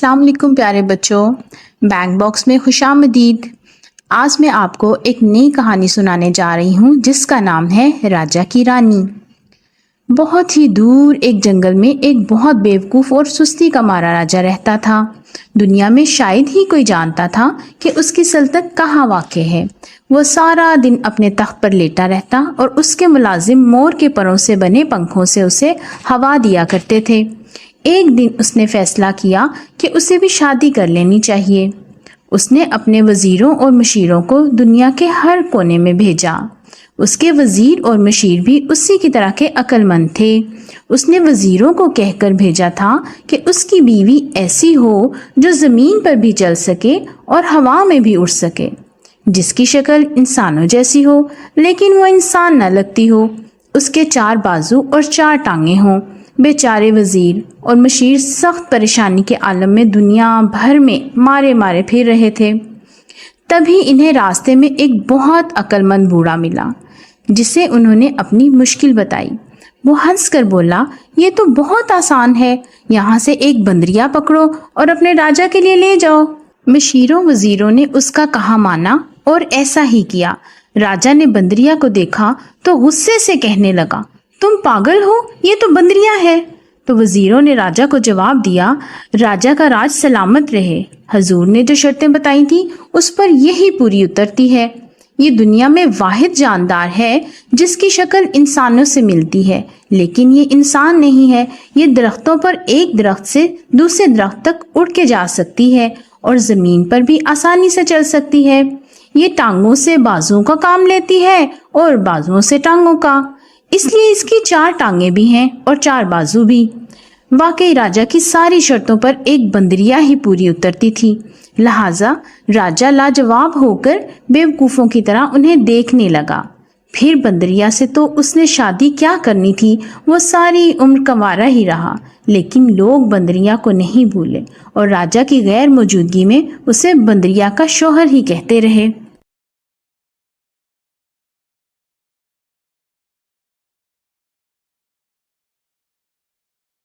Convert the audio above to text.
अस्सलाम वालेकुम प्यारे बच्चों, बैंक बॉक्स में खुशामदीद। आज मैं आपको एक नई कहानी सुनाने जा रही हूँ जिसका नाम है राजा की रानी। बहुत ही दूर एक जंगल में एक बहुत बेवकूफ़ और सुस्ती का मारा राजा रहता था। दुनिया में शायद ही कोई जानता था कि उसकी सल्तनत कहाँ वाक़ है। वो सारा दिन अपने तख्त पर लेटा रहता और उसके मुलाजिम मोर के परों से बने पंखों से उसे हवा दिया करते थे। एक दिन उसने फैसला किया कि उसे भी शादी कर लेनी चाहिए। उसने अपने वज़ीरों और मशीरों को दुनिया के हर कोने में भेजा। उसके वज़ीर और मशीर भी उसी की तरह के अक्लमंद थे। उसने वज़ीरों को कहकर भेजा था कि उसकी बीवी ऐसी हो जो ज़मीन पर भी चल सके और हवा में भी उड़ सके, जिसकी शक्ल इंसानों जैसी हो लेकिन वो इंसान न लगती हो, उसके 4 बाजू और 4 टांगें हों। बेचारे वज़ीर और मशीर सख्त परेशानी के आलम में दुनिया भर में मारे मारे फिर रहे थे। तभी इन्हें रास्ते में एक बहुत अक्लमंद बूढ़ा मिला जिसे उन्होंने अपनी मुश्किल बताई। वो हंसकर बोला, ये तो बहुत आसान है, यहाँ से एक बंदरिया पकड़ो और अपने राजा के लिए ले जाओ। मशीरों वज़ीरों ने उसका कहा माना और ऐसा ही किया। राजा ने बंदरिया को देखा तो गुस्से से कहने लगा, तुम पागल हो, ये तो बंदरिया है। तो वज़ीरों ने राजा को जवाब दिया, राजा का राज सलामत रहे, हजूर ने जो शर्तें बताई थी उस पर यही पूरी उतरती है। ये दुनिया में वाहिद जानदार है जिसकी शक्ल इंसानों से मिलती है, लेकिन ये इंसान नहीं है। ये दरख्तों पर एक दरख्त से दूसरे दरख्त तक उड़ के जा सकती है और ज़मीन पर भी आसानी से चल सकती है। ये टांगों से बाजुओं का काम लेती है और बाजुओं से टांगों का, इसलिए इसकी 4 टांगें भी हैं और 4 बाजू भी। वाकई राजा की सारी शर्तों पर एक बंदरिया ही पूरी उतरती थी। लिहाजा राजा लाजवाब होकर बेवकूफ़ों की तरह उन्हें देखने लगा। फिर बंदरिया से तो उसने शादी क्या करनी थी, वो सारी उम्र कंवारा ही रहा। लेकिन लोग बंदरिया को नहीं भूले और राजा की गैर मौजूदगी में उसे बंदरिया का शौहर ही कहते रहे।